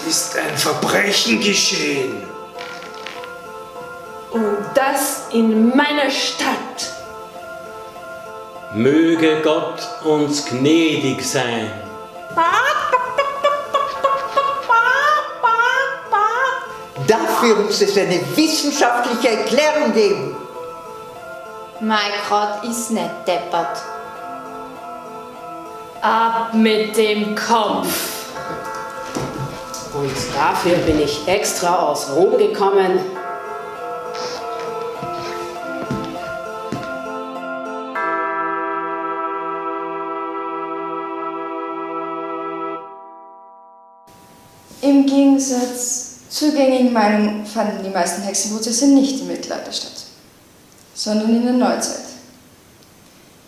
ist ein Verbrechen geschehen. Und das in meiner Stadt. Möge Gott uns gnädig sein. Dafür muss es eine wissenschaftliche Erklärung geben. Mein Gott ist nicht deppert. Ab mit dem Kopf. Und dafür bin ich extra aus Rom gekommen. Im Gegensatz zur gängigen Meinung fanden die meisten Hexenprozesse nicht im Mittelalter statt, sondern in der Neuzeit.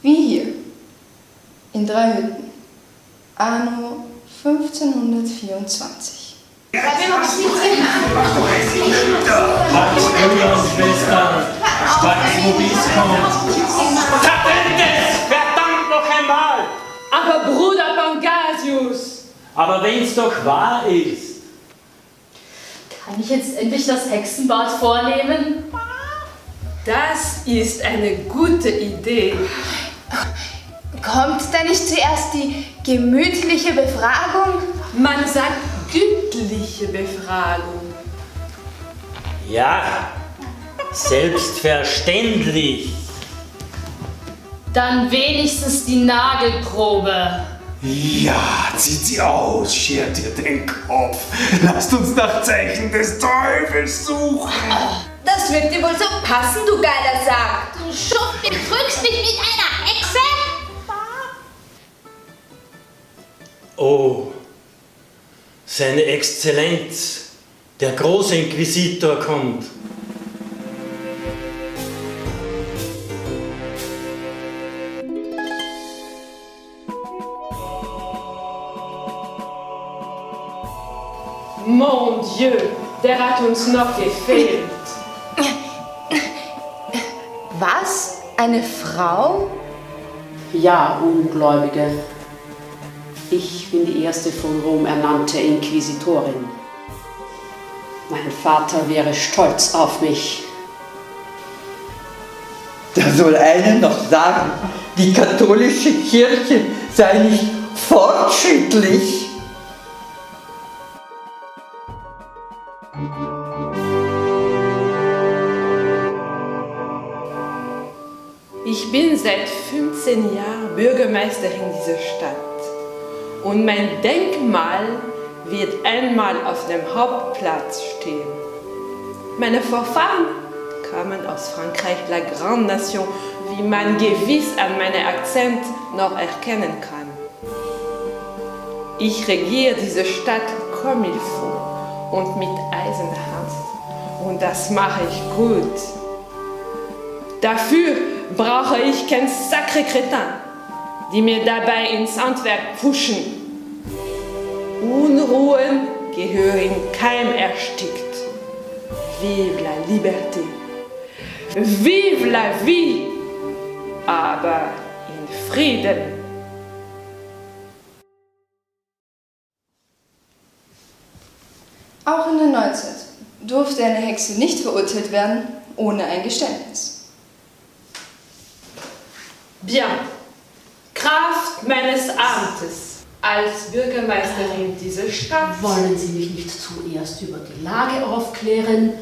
Wie hier, in 3 Hütten, anno 1524. Hans Brüder und Schwestern, Pax Vobiscum. Satentes! Verdammt noch einmal! Aber Bruder Pangasius! Aber wenn's doch wahr ist. Kann ich jetzt endlich das Hexenbad vornehmen? Das ist eine gute Idee. Kommt da nicht zuerst die gemütliche Befragung? Man sagt gütliche Befragung. Ja, selbstverständlich. Dann wenigstens die Nagelprobe. Ja, zieht sie aus, schert ihr den Kopf. Lasst uns nach Zeichen des Teufels suchen. Das wird dir wohl so passen, du geiler Sack. Du Schuft, betrügst mich mit einer Hexe? Oh, seine Exzellenz, der große Inquisitor kommt. Mon Dieu, der hat uns noch gefehlt. Was? Eine Frau? Ja, Ungläubige. Ich bin die erste von Rom ernannte Inquisitorin. Mein Vater wäre stolz auf mich. Da soll einer noch sagen, die katholische Kirche sei nicht fortschrittlich. Ich bin seit 15 Jahren Bürgermeisterin dieser Stadt. Und mein Denkmal wird einmal auf dem Hauptplatz stehen. Meine Vorfahren kamen aus Frankreich, la Grande Nation, wie man gewiss an meinem Akzent noch erkennen kann. Ich regiere diese Stadt comme il faut und mit eiserner Hand. Und das mache ich gut. Dafür brauche ich kein Sacré Crétin, die mir dabei ins Handwerk pushen. Unruhen gehören im Keim erstickt. Vive la liberté! Vive la vie! Aber in Frieden! Auch in der Neuzeit durfte eine Hexe nicht verurteilt werden ohne ein Geständnis. Bien, Kraft meines Amtes als Bürgermeisterin dieser Stadt. Wollen Sie mich nicht zuerst über die Lage aufklären?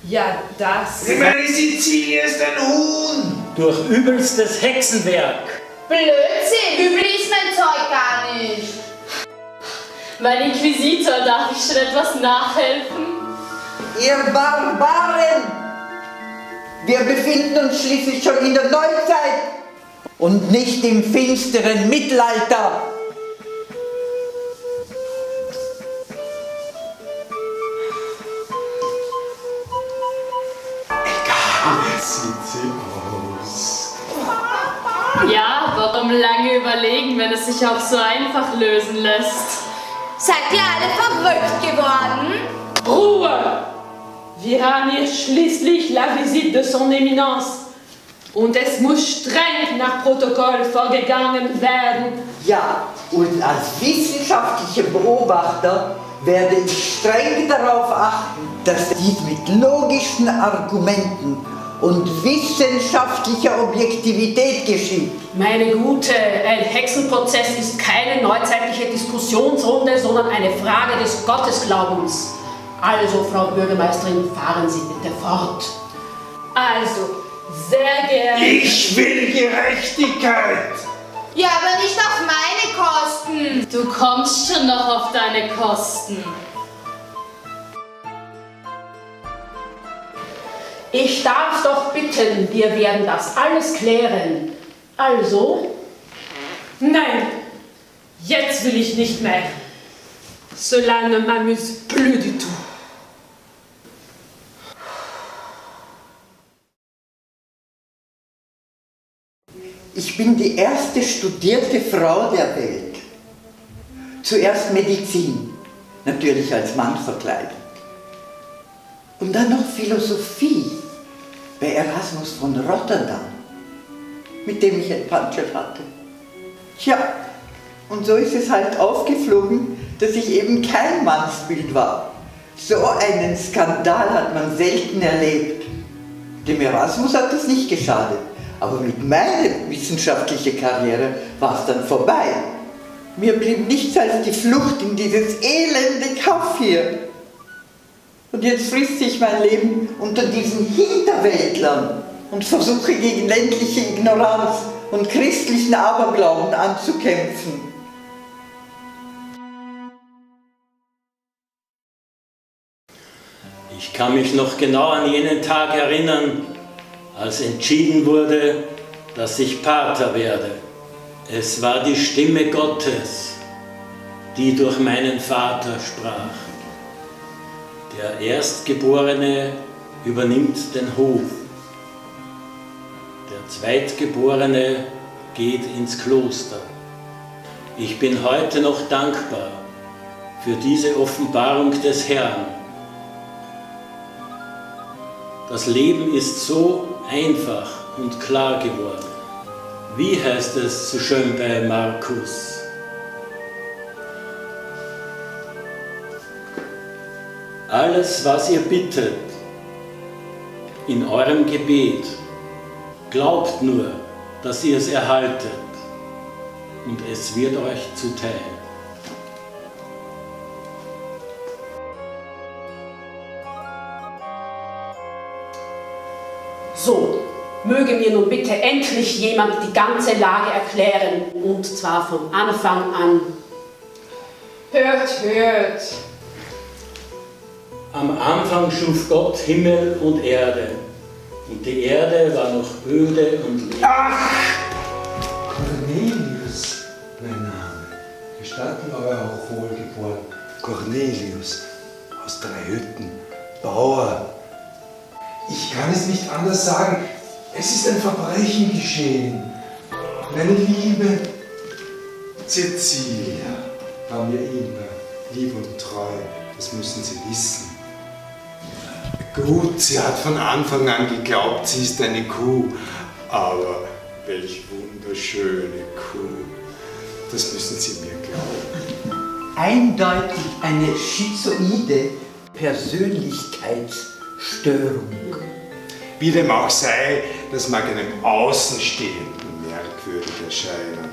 Ja, das. Meine Sizilien ist ein Huhn. Durch übelstes Hexenwerk. Blödsinn, übel ist mein Zeug gar nicht. Mein Inquisitor, darf ich schon etwas nachhelfen? Ihr Barbaren! Wir befinden uns schließlich schon in der Neuzeit und nicht im finsteren Mittelalter. Sieht sie aus. Ja, warum lange überlegen, wenn es sich auch so einfach lösen lässt? Seid ihr alle verrückt geworden? Ruhe! Wir haben hier schließlich la visite de son Eminence. Und es muss streng nach Protokoll vorgegangen werden. Ja, und als wissenschaftliche Beobachter werde ich streng darauf achten, dass dies mit logischen Argumenten und wissenschaftlicher Objektivität geschieht. Meine Gute, ein Hexenprozess ist keine neuzeitliche Diskussionsrunde, sondern eine Frage des Gottesglaubens. Also, Frau Bürgermeisterin, fahren Sie bitte fort. Also, sehr geehrte... Ich will Gerechtigkeit! Ja, aber nicht auf meine Kosten. Du kommst schon noch auf deine Kosten. Ich darf doch bitten, wir werden das alles klären. Also? Nein, jetzt will ich nicht mehr. Cela ne m'amuse plus du tout. Ich bin die erste studierte Frau der Welt. Zuerst Medizin, natürlich als Mann verkleidet. Und dann noch Philosophie bei Erasmus von Rotterdam, mit dem ich ein Punch-Up hatte. Tja, und so ist es halt aufgeflogen, dass ich eben kein Mannsbild war. So einen Skandal hat man selten erlebt. Dem Erasmus hat das nicht geschadet, aber mit meiner wissenschaftlichen Karriere war es dann vorbei. Mir blieb nichts als die Flucht in dieses elende Kaff hier. Und jetzt friste ich mein Leben unter diesen Hinterwäldlern und versuche gegen ländliche Ignoranz und christlichen Aberglauben anzukämpfen. Ich kann mich noch genau an jenen Tag erinnern, als entschieden wurde, dass ich Pater werde. Es war die Stimme Gottes, die durch meinen Vater sprach. Der Erstgeborene übernimmt den Hof. Der Zweitgeborene geht ins Kloster. Ich bin heute noch dankbar für diese Offenbarung des Herrn. Das Leben ist so einfach und klar geworden. Wie heißt es so schön bei Markus? Alles, was ihr bittet, in eurem Gebet, glaubt nur, dass ihr es erhaltet, und es wird euch zuteil. So, möge mir nun bitte endlich jemand die ganze Lage erklären, und zwar von Anfang an. Hört, hört. Am Anfang schuf Gott Himmel und Erde, und die Erde war noch öde und leer. Ach! Cornelius, mein Name. Gestatten euer Hochwohlgeboren. Cornelius, aus 3 Hütten, Bauer. Ich kann es nicht anders sagen. Es ist ein Verbrechen geschehen. Meine liebe Cecilia war mir immer lieb und treu. Das müssen Sie wissen. Gut, sie hat von Anfang an geglaubt, sie ist eine Kuh. Aber welch wunderschöne Kuh. Das müssen Sie mir glauben. Eindeutig eine schizoide Persönlichkeitsstörung. Wie dem auch sei, das mag einem Außenstehenden merkwürdig erscheinen.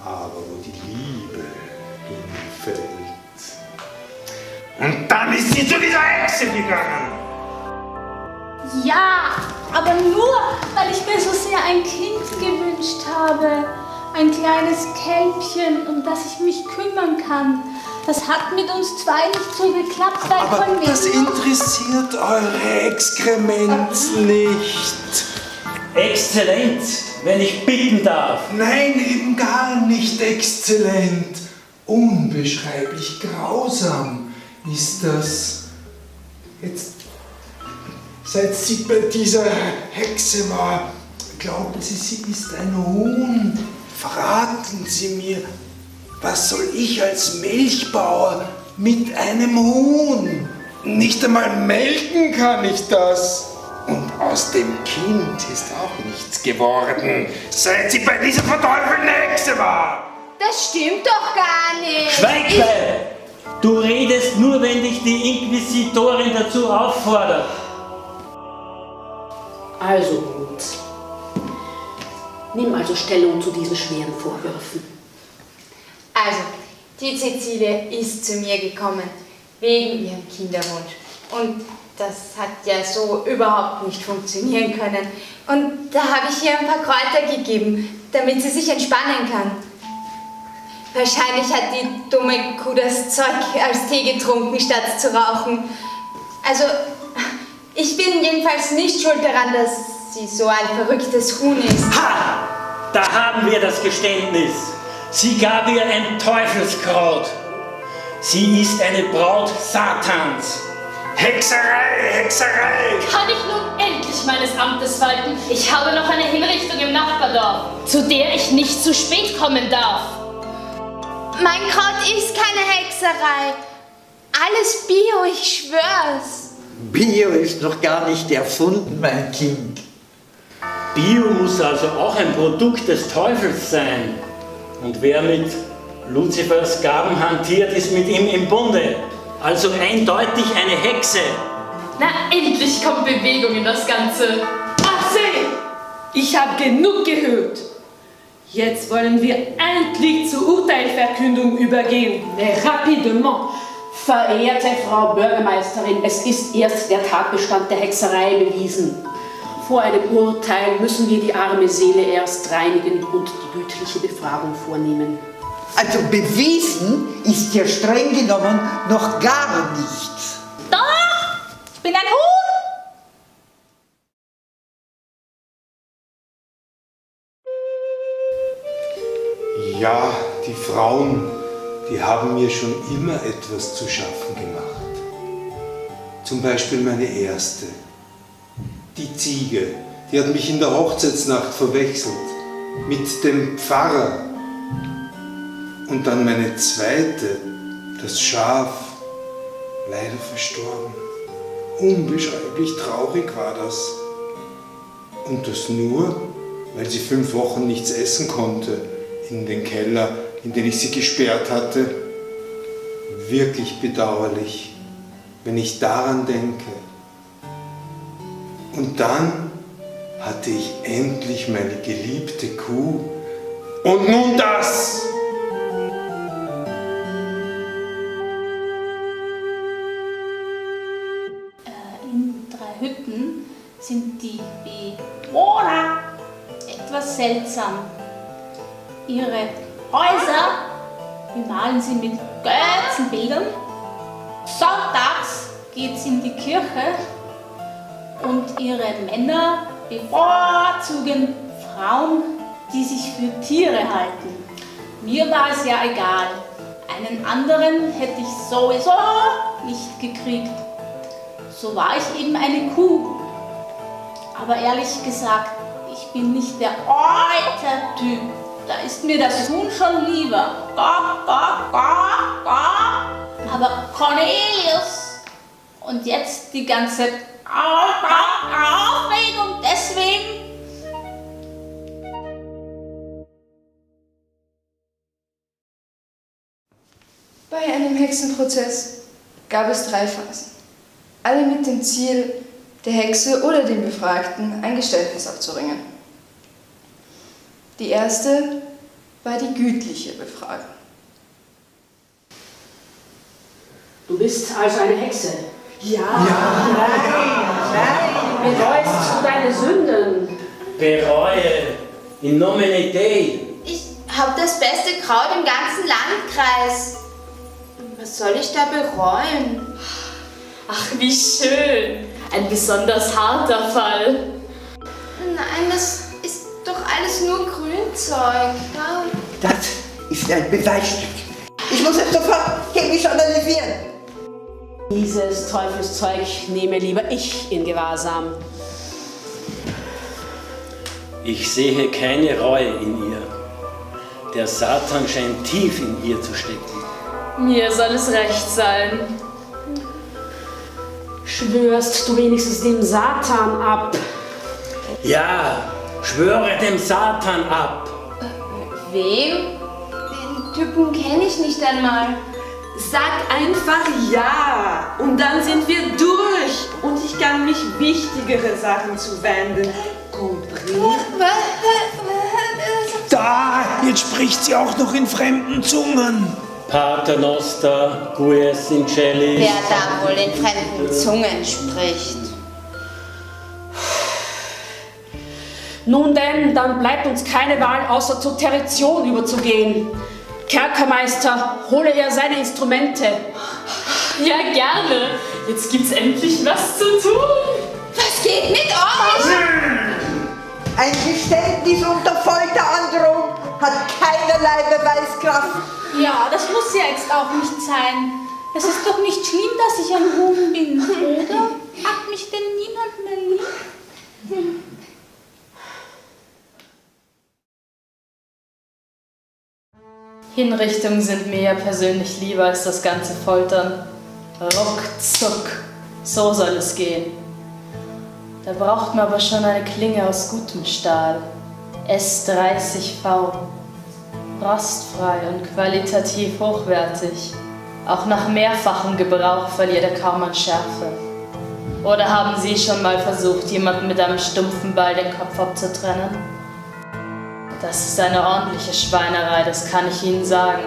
Aber wo die Liebe hinfällt. Und dann ist sie zu dieser Hexe gegangen. Ja, aber nur, weil ich mir so sehr ein Kind gewünscht habe. Ein kleines Kälbchen, um das ich mich kümmern kann. Das hat mit uns 2 nicht so geklappt, weil Aber das interessiert eure Exkremenz nicht. Exzellenz, wenn ich bitten darf. Nein, eben gar nicht exzellent. Unbeschreiblich grausam ist das. Jetzt, seit sie bei dieser Hexe war, glauben Sie, sie ist ein Huhn. Verraten Sie mir, was soll ich als Milchbauer mit einem Huhn? Nicht einmal melken kann ich das. Und aus dem Kind ist auch nichts geworden, Seit sie bei dieser verteufelten Hexe war. Das stimmt doch gar nicht. Schweig! Du redest nur, wenn dich die Inquisitorin dazu auffordert. Also gut. Nimm also Stellung zu diesen schweren Vorwürfen. Also, die Cäcilie ist zu mir gekommen, wegen ihrem Kinderwunsch. Und das hat ja so überhaupt nicht funktionieren können. Und da habe ich ihr ein paar Kräuter gegeben, damit sie sich entspannen kann. Wahrscheinlich hat die dumme Kuh das Zeug als Tee getrunken, statt zu rauchen. Also, ich bin jedenfalls nicht schuld daran, dass sie so ein verrücktes Huhn ist. Ha! Da haben wir das Geständnis. Sie gab ihr ein Teufelskraut. Sie ist eine Braut Satans. Hexerei, Hexerei! Kann ich nun endlich meines Amtes walten? Ich habe noch eine Hinrichtung im Nachbardorf, zu der ich nicht zu spät kommen darf. Mein Kraut ist keine Hexerei. Alles Bio, ich schwör's. Bio ist noch gar nicht erfunden, mein Kind. Bio muss also auch ein Produkt des Teufels sein. Und wer mit Luzifers Gaben hantiert, ist mit ihm im Bunde. Also eindeutig eine Hexe. Na, endlich kommt Bewegung in das Ganze. Assez! Ich habe genug gehört. Jetzt wollen wir endlich zur Urteilsverkündung übergehen. Rapidement. Verehrte Frau Bürgermeisterin, es ist erst der Tatbestand der Hexerei bewiesen. Vor einem Urteil müssen wir die arme Seele erst reinigen und die gütliche Befragung vornehmen. Also bewiesen ist ja streng genommen noch gar nichts. Doch! Ich bin ein Huhn! Ja, die Frauen, die haben mir schon immer etwas zu schaffen gemacht. Zum Beispiel meine erste. Die Ziege, die hat mich in der Hochzeitsnacht verwechselt mit dem Pfarrer. Und dann meine zweite, das Schaf, leider verstorben. Unbeschreiblich traurig war das. Und das nur, weil sie 5 Wochen nichts essen konnte in den Keller, in den ich sie gesperrt hatte. Wirklich bedauerlich, wenn ich daran denke. Und dann hatte ich endlich meine geliebte Kuh. Und nun das! In 3 Hütten sind die Bewohner etwas seltsam. Ihre Häuser bemalen sie mit Götzenbildern. Sonntags geht sie in die Kirche und ihre Männer bevorzugen Frauen, die sich für Tiere halten. Mir war es ja egal. Einen anderen hätte ich sowieso nicht gekriegt. So war ich eben eine Kuh. Aber ehrlich gesagt, ich bin nicht der alte Typ. Da ist mir das Huhn schon lieber. Aber Cornelius und jetzt die ganze Aufregung deswegen. Bei einem Hexenprozess gab es 3 Phasen, alle mit dem Ziel, der Hexe oder dem Befragten ein Geständnis abzuringen. Die erste war die gütliche Befragung. Du bist also eine Hexe. Ja. Nein. Bereust du deine Sünden? Bereue. In nomine Dei. Ich habe das beste Kraut im ganzen Landkreis. Was soll ich da bereuen? Ach, wie schön. Ein besonders harter Fall. Nein, das ist doch alles nur Grünzeug. Ja. Das ist ein Beweisstück. Ich muss es sofort chemisch analysieren. Dieses Teufelszeug nehme lieber ich in Gewahrsam. Ich sehe keine Reue in ihr. Der Satan scheint tief in ihr zu stecken. Mir soll es recht sein. Schwörst du wenigstens dem Satan ab? Ja, schwöre dem Satan ab. Wem? Den Typen kenne ich nicht einmal. Sag einfach ja und dann sind wir durch und ich kann mich wichtigere Sachen zuwenden. Compris? Da, jetzt spricht sie auch noch in fremden Zungen. Pater Noster, Guies in Celis. Wer da wohl in fremden Zungen spricht. Nun denn, dann bleibt uns keine Wahl, außer zur Terition überzugehen. Kerkermeister, hole er seine Instrumente. Ja, gerne. Jetzt gibt's endlich was zu tun. Was geht mit euch? Ein Geständnis unter Folterandrohung hat keinerlei Beweiskraft. Ja, das muss ja jetzt auch nicht sein. Es ist doch nicht schlimm, dass ich ein Huhn bin, oder? Hat mich denn niemand mehr lieb? Hinrichtungen sind mir ja persönlich lieber als das ganze Foltern. Ruckzuck. So soll es gehen. Da braucht man aber schon eine Klinge aus gutem Stahl. S30V. Rostfrei und qualitativ hochwertig. Auch nach mehrfachem Gebrauch verliert er kaum an Schärfe. Oder haben Sie schon mal versucht, jemanden mit einem stumpfen Ball den Kopf abzutrennen? Das ist eine ordentliche Schweinerei, das kann ich Ihnen sagen.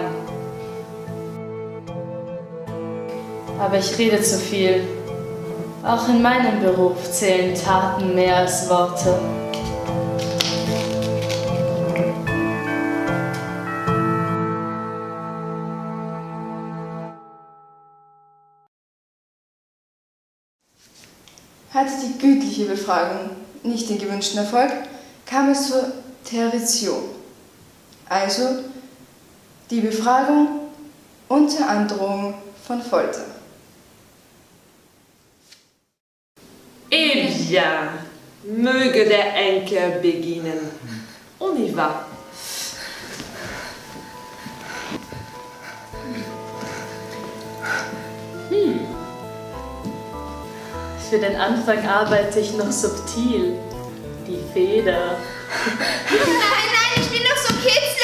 Aber ich rede zu viel. Auch in meinem Beruf zählen Taten mehr als Worte. Hatte die gütliche Befragung nicht den gewünschten Erfolg, kam es zur Terition, also die Befragung unter Androhung von Folter. Eh bien, möge der Henker beginnen. On y va. Für den Anfang arbeite ich noch subtil. Die Feder. Nein, ich bin doch so kitzlig.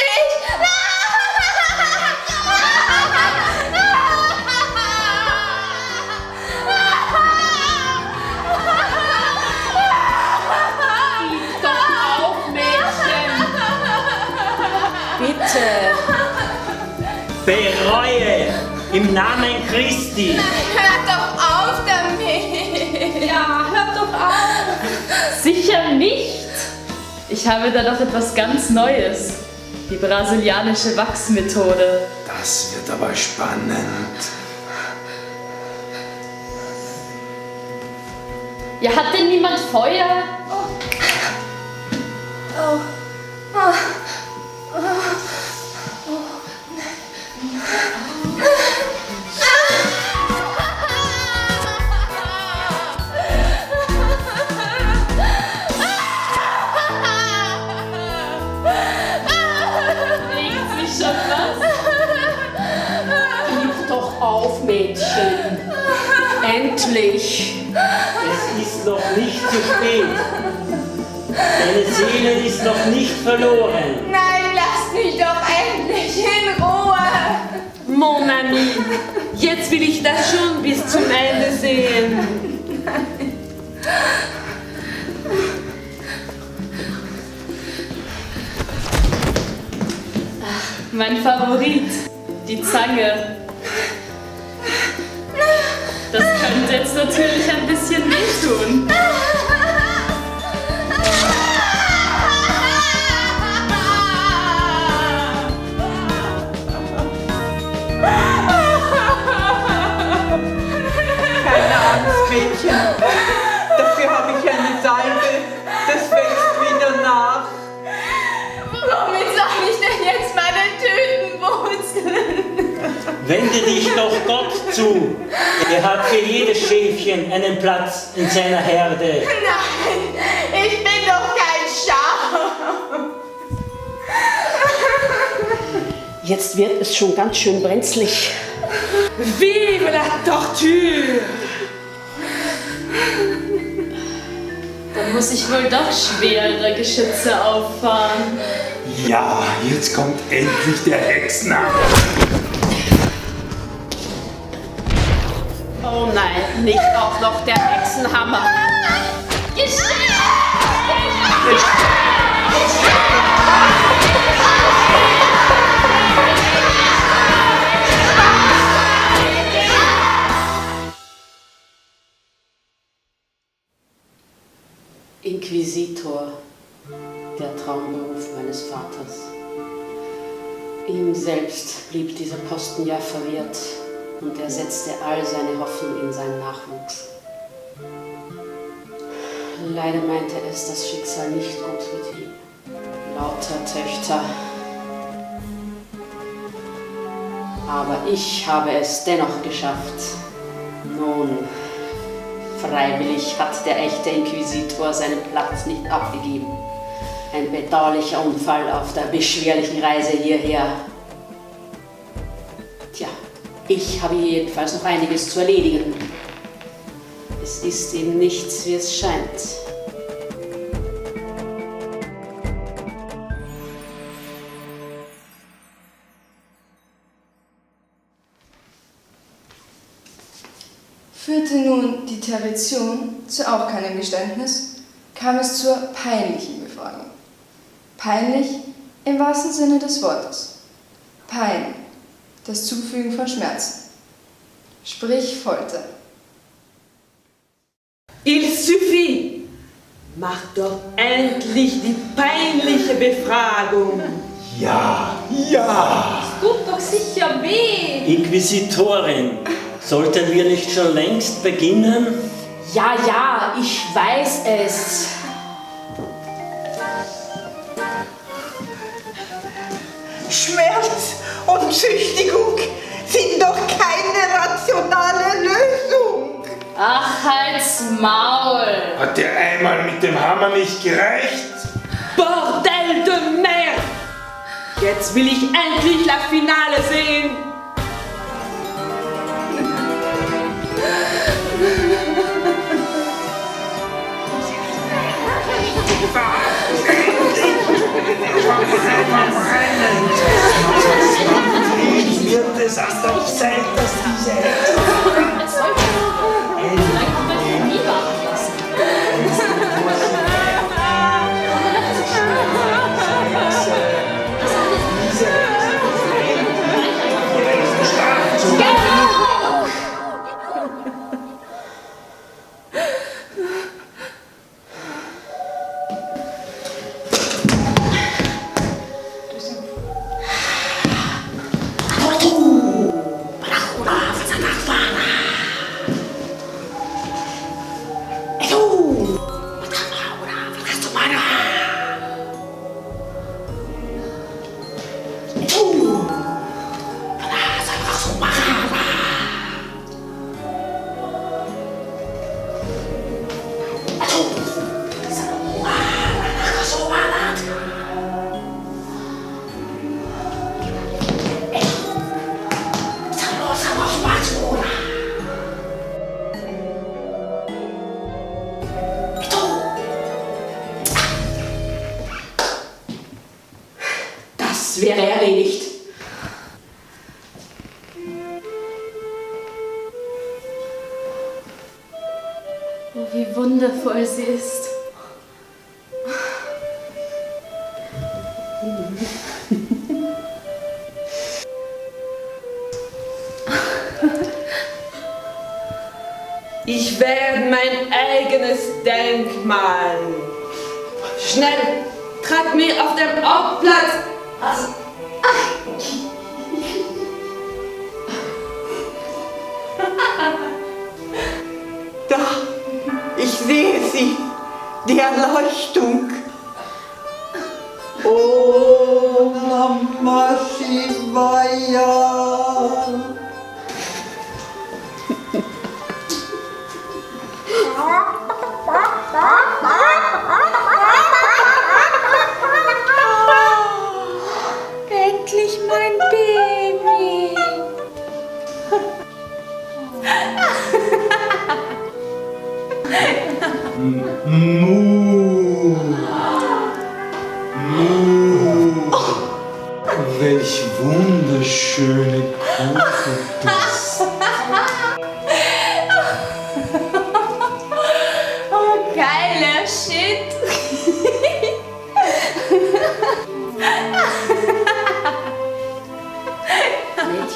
Gib doch auf, Mädchen! Bitte! Bereue im Namen Christi. Hört doch auf damit. Ja, hört doch auf. Sicher nicht! Ich habe da doch etwas ganz Neues. Die brasilianische Wachsmethode. Das wird aber spannend. Ja, hat denn niemand Feuer? Regt sich schon was? Gib doch auf, Mädchen! Endlich! Es ist noch nicht zu spät. Deine Seele ist noch nicht verloren. Nein, lasst mich doch endlich in Ruhe. Mon ami, jetzt will ich das schon bis zum Ende sehen. Mein Favorit, die Zange. Das könnte jetzt natürlich ein bisschen wehtun. Keine Angst, Mädchen. Dafür habe ich eine Salbe. Das wächst wieder nach. Womit soll ich denn jetzt meine Tüten wurzeln? Wende dich doch Gott zu. Er hat für jedes Schäfchen einen Platz in seiner Herde. Nein, ich bin doch kein Schaf. Jetzt wird es schon ganz schön brenzlig. Vive la torture! Dann muss ich wohl doch schwerere Geschütze auffahren. Ja, jetzt kommt endlich der Hexenhammer. Oh nein, nicht auch noch der Hexenhammer. Inquisitor, der Traumberuf meines Vaters. Ihm selbst blieb dieser Posten ja verwehrt und er setzte all seine Hoffnung in seinen Nachwuchs. Leider meinte es das Schicksal nicht gut mit ihm. Lauter Töchter. Aber ich habe es dennoch geschafft. Nun, freiwillig hat der echte Inquisitor seinen Platz nicht abgegeben. Ein bedauerlicher Unfall auf der beschwerlichen Reise hierher. Tja, ich habe hier jedenfalls noch einiges zu erledigen. Es ist eben nichts, wie es scheint. Führte nun die Tradition zu auch keinem Geständnis, kam es zur peinlichen Befragung. Peinlich im wahrsten Sinne des Wortes. Pein, das Zufügen von Schmerzen. Sprich Folter. Il suffit! Mach doch endlich die peinliche Befragung! Ja, ja! Es tut doch sicher weh! Inquisitorin, sollten wir nicht schon längst beginnen? Ja, ja, ich weiß es. Schmerz und Züchtigung sind doch keine rationale Lösung. Ach, halt's Maul! Hat dir einmal mit dem Hammer nicht gereicht? Bordel de Merde! Jetzt will ich endlich das Finale sehen! Wird es an der Zeit, dass diese Es sollte vielleicht nie warten lassen. Das wäre erledigt. Oh, wie wundervoll sie ist. Ich werde mein eigenes Denkmal. Schnell, trag mir auf dem Hauptplatz. Da, ich sehe sie, die Erleuchtung. Om Namah Shivaya. Endlich mein Baby! Mu. Mu. Welch wunderschöne Kuh du bist.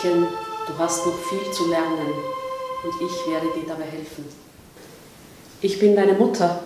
Mädchen, du hast noch viel zu lernen und ich werde dir dabei helfen. Ich bin deine Mutter.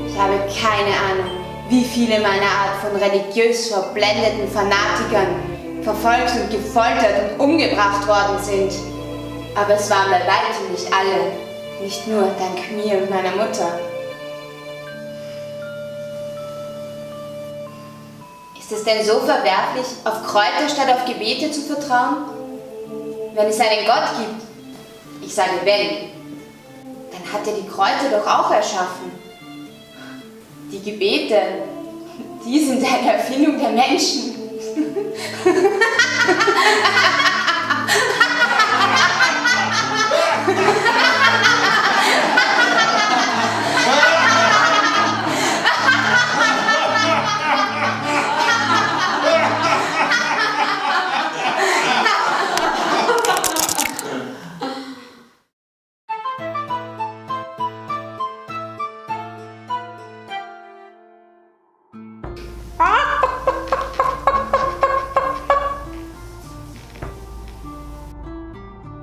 Ich habe keine Ahnung, wie viele meiner Art von religiös verblendeten Fanatikern verfolgt und gefoltert und umgebracht worden sind. Aber es waren bei weitem nicht alle, nicht nur dank mir und meiner Mutter. Ist es denn so verwerflich, auf Kräuter statt auf Gebete zu vertrauen? Wenn es einen Gott gibt, ich sage wenn, dann hat er die Kräuter doch auch erschaffen. Die Gebete, die sind eine Erfindung der Menschen.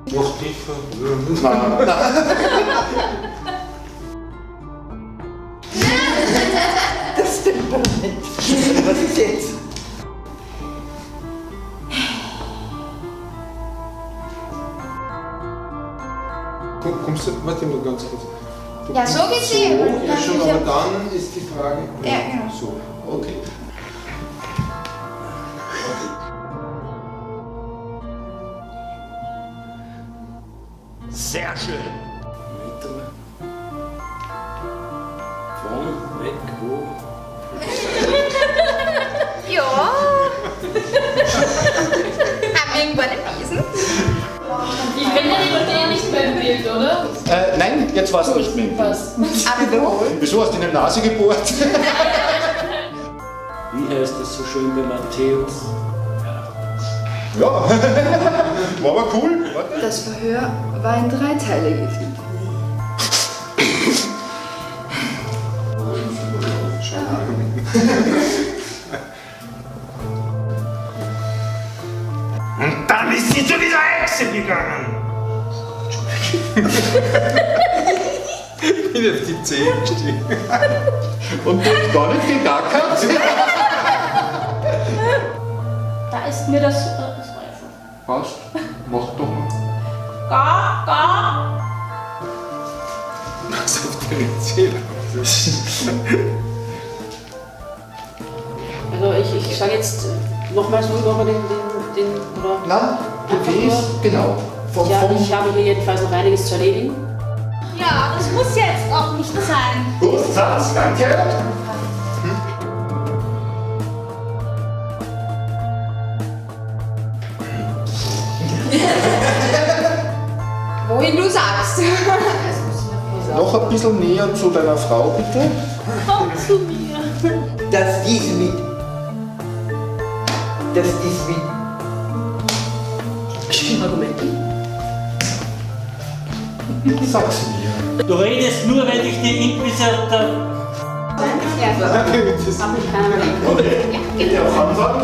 Noch tiefer. Das stimmt doch nicht. Was ist jetzt? Kommst du, warte mal ganz kurz. Du Ja, so kommst gesehen. So, ja, schon, aber dann ist die Frage. Ja, genau. So, okay. Sehr schön. Weiter. Von, weg, wo? Ja. Haben wir irgendwo einen Wiesen? Ich bin ja die nicht mehr im Bild, oder? Nein, jetzt war es nicht mehr. Was? Wieso hast du in die Nase gebohrt? Wie heißt es so schön bei Matthäus? Ja, war aber cool. Das Verhör war in 3 Teile gegliedert. Und dann ist sie zu dieser Hexe gegangen. Ich bin auf die Zehen gestiegen. Und du hast gar nicht gegackert? Da ist mir das Räufer. Passt, mach doch mal. Was auf deine Zehen? Also ich sage jetzt nochmal so über den oder Na, Buffet, genau. ja, ich habe hier jedenfalls noch einiges zu erledigen. Ja, das muss jetzt auch nicht sein. Gut, Satz, danke. Wohin du sagst. Noch ein bisschen näher zu deiner Frau, bitte. Komm zu mir. Das ist mit. Das ist mit. Argumenten. Sag's mir. Du redest nur, wenn dich die Inquisitor... Habe ich keine Ahnung. Okay, bitte auf Anfang.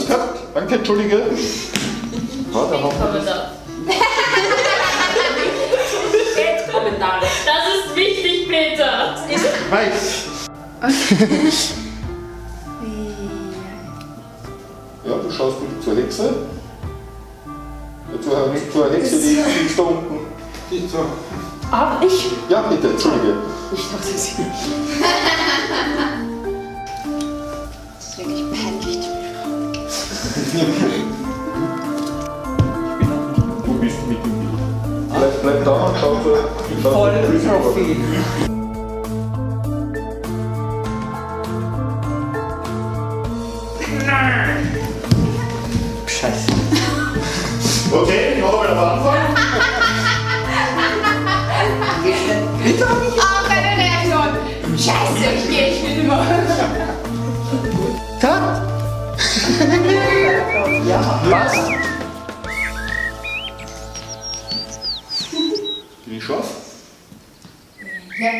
Cut. Danke, entschuldige. Warte, Kommentar. Kommentare. Das ist wichtig, Peter. Weiß. Ja, du schaust bitte zur Hexe. Zur Hexe, die ist da unten. Die so. Ah, ich? Ja, bitte, entschuldige. Ich dachte, sie. Das ist wirklich peinlich. Ich bin bist mit dem Bild. Bleib da und schau so. Vollprofil. Scheiße. Okay, noch einmal am Anfang. Auch keine Reaktion. Scheiße, ich gehe, ich will nicht mehr. Cut. Ja, was? Bin ich scharf? Ja.